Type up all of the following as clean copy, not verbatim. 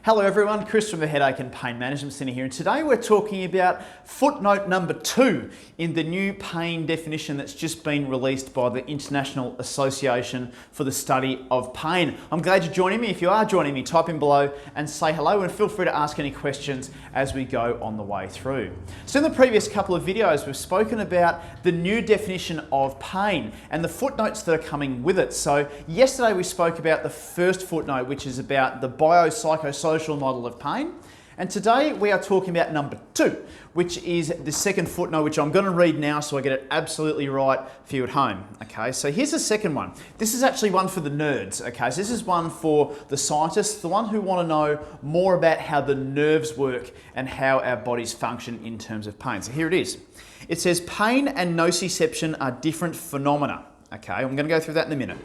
Hello everyone, Chris from the Headache and Pain Management Centre here, and today we're talking about footnote number 2 in the new pain definition that's just been released by the International Association for the Study of Pain. I'm glad you're joining me. If you are joining me, type in below and say hello, and feel free to ask any questions as we go on the way through. So in the previous couple of videos, we've spoken about the new definition of pain and the footnotes that are coming with it. So yesterday we spoke about the first footnote, which is about the biopsychosocial model of pain. And today we are talking about number 2, which is the second footnote, which I'm going to read now so I get it absolutely right for you at home. Okay, so here's the second one. This is actually one for the nerds. Okay, so this is one for the scientists, the one who want to know more about how the nerves work and how our bodies function in terms of pain. So here it is. It says pain and nociception are different phenomena. Okay, I'm going to go through that in a minute.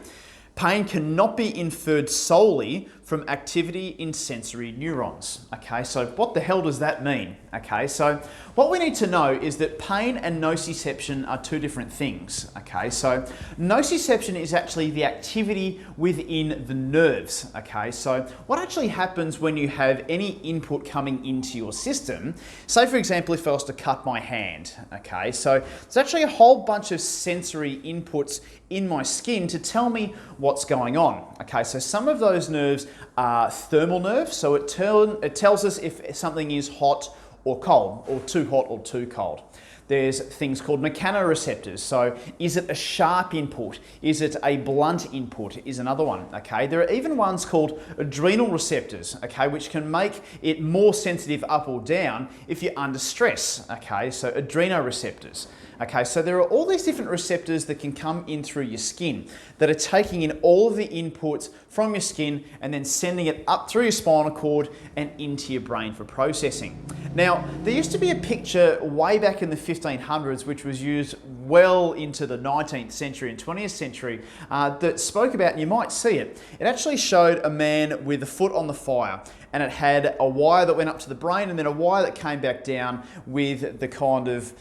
Pain cannot be inferred solely from activity in sensory neurons. Okay, so what the hell does that mean? Okay, so what we need to know is that pain and nociception are two different things. Okay, so nociception is actually the activity within the nerves. Okay, so what actually happens when you have any input coming into your system, say for example if I was to cut my hand, okay, so it's actually a whole bunch of sensory inputs in my skin to tell me what's going on. Okay, so some of those nerves are thermal nerves, so it tells us if something is hot or cold, or too hot or too cold. There's things called mechanoreceptors, so is it a sharp input? Is it a blunt input? Is another one, okay? There are even ones called adrenal receptors, okay, which can make it more sensitive up or down if you're under stress, okay? So adrenoreceptors. Okay, so there are all these different receptors that can come in through your skin that are taking in all of the inputs from your skin and then sending it up through your spinal cord and into your brain for processing. Now, there used to be a picture way back in the 1500s, which was used well into the 19th century and 20th century, that spoke about, and you might see it, it actually showed a man with a foot on the fire, and it had a wire that went up to the brain and then a wire that came back down with the kind of,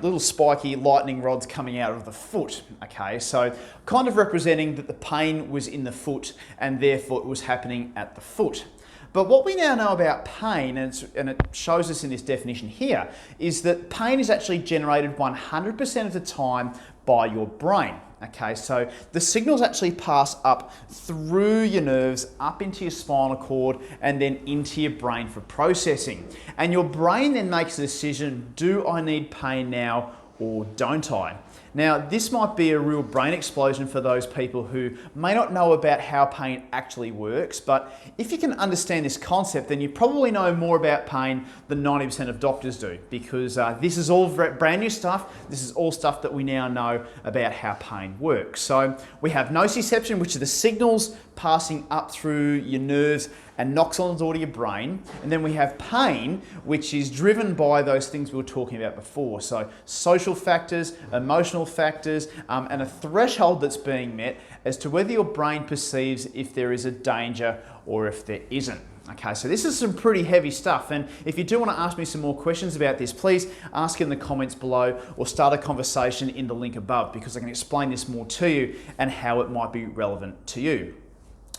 little spiky lightning rods coming out of the foot. Okay, so kind of representing that the pain was in the foot and therefore it was happening at the foot. But what we now know about pain, and it shows us in this definition here, is that pain is actually generated 100% of the time by your brain. Okay, so the signals actually pass up through your nerves, up into your spinal cord, and then into your brain for processing. And your brain then makes a decision, do I need pain now or don't I? Now, this might be a real brain explosion for those people who may not know about how pain actually works, but if you can understand this concept, then you probably know more about pain than 90% of doctors do, because this is all brand new stuff. This is all stuff that we now know about how pain works. So we have nociception, which are the signals passing up through your nerves and knocks on the door to your brain. And then we have pain, which is driven by those things we were talking about before. So social factors, emotional factors, and a threshold that's being met as to whether your brain perceives if there is a danger or if there isn't. Okay, so this is some pretty heavy stuff, and if you do want to ask me some more questions about this, please ask in the comments below or start a conversation in the link above, because I can explain this more to you and how it might be relevant to you.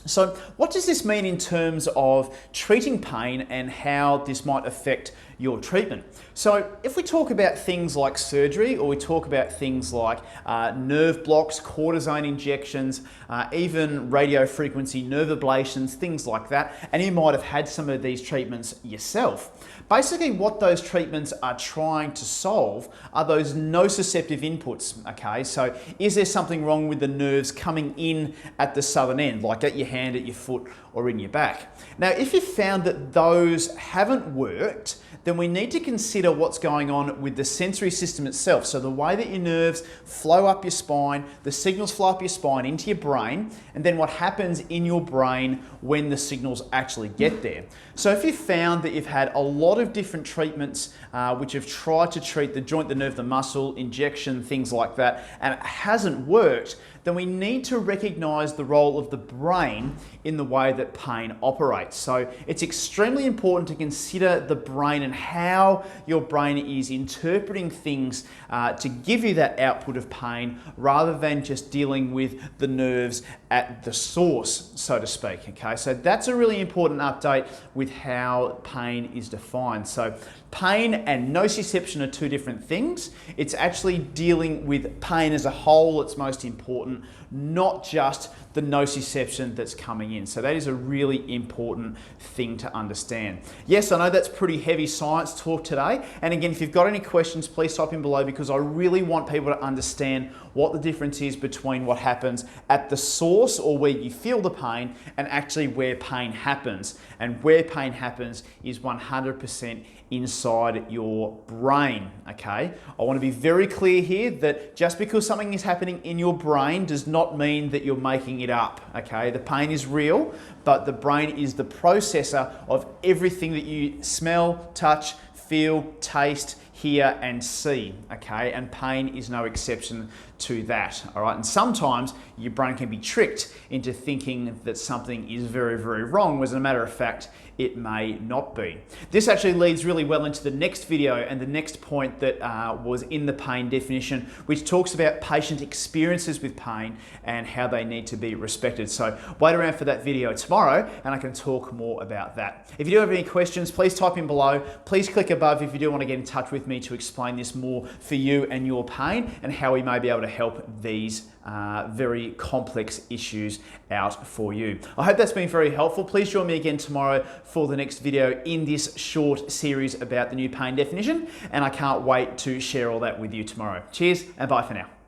So what does this mean in terms of treating pain and how this might affect your treatment? So if we talk about things like surgery, or we talk about things like nerve blocks, cortisone injections, even radio frequency nerve ablations, things like that, and you might have had some of these treatments yourself. Basically what those treatments are trying to solve are those nociceptive inputs, okay? So is there something wrong with the nerves coming in at the southern end, like at your hand, at your foot, or in your back? Now, if you found that those haven't worked, then we need to consider what's going on with the sensory system itself. So the way that your nerves flow up your spine, the signals flow up your spine into your brain, and then what happens in your brain when the signals actually get there. So if you found that you've had a lot of different treatments which have tried to treat the joint, the nerve, the muscle, injection, things like that, and it hasn't worked, then we need to recognize the role of the brain in the way that pain operates. So it's extremely important to consider the brain and how your brain is interpreting things to give you that output of pain, rather than just dealing with the nerves at the source, so to speak. Okay, so that's a really important update with how pain is defined. So pain and nociception are two different things. It's actually dealing with pain as a whole that's most important, not just the nociception that's coming in. So that is a really important thing to understand. Yes, I know that's pretty heavy science talk today. And again, if you've got any questions, please type in below, because I really want people to understand what the difference is between what happens at the source, or where you feel the pain, and actually where pain happens. And where pain happens is 100% inside your brain, okay? I want to be very clear here that just because something is happening in your brain does not mean that you're making it up, okay? The pain is real, but the brain is the processor of everything that you smell, touch, feel, taste, hear and see, okay? And pain is no exception to that, all right? And sometimes your brain can be tricked into thinking that something is very, very wrong, whereas as a matter of fact, it may not be. This actually leads really well into the next video and the next point that was in the pain definition, which talks about patient experiences with pain and how they need to be respected. So wait around for that video tomorrow and I can talk more about that. If you do have any questions, please type in below. Please click above if you do want to get in touch with me to explain this more for you and your pain, and how we may be able to help these very complex issues out for you. I hope that's been very helpful. Please join me again tomorrow for the next video in this short series about the new pain definition, and I can't wait to share all that with you tomorrow. Cheers and bye for now.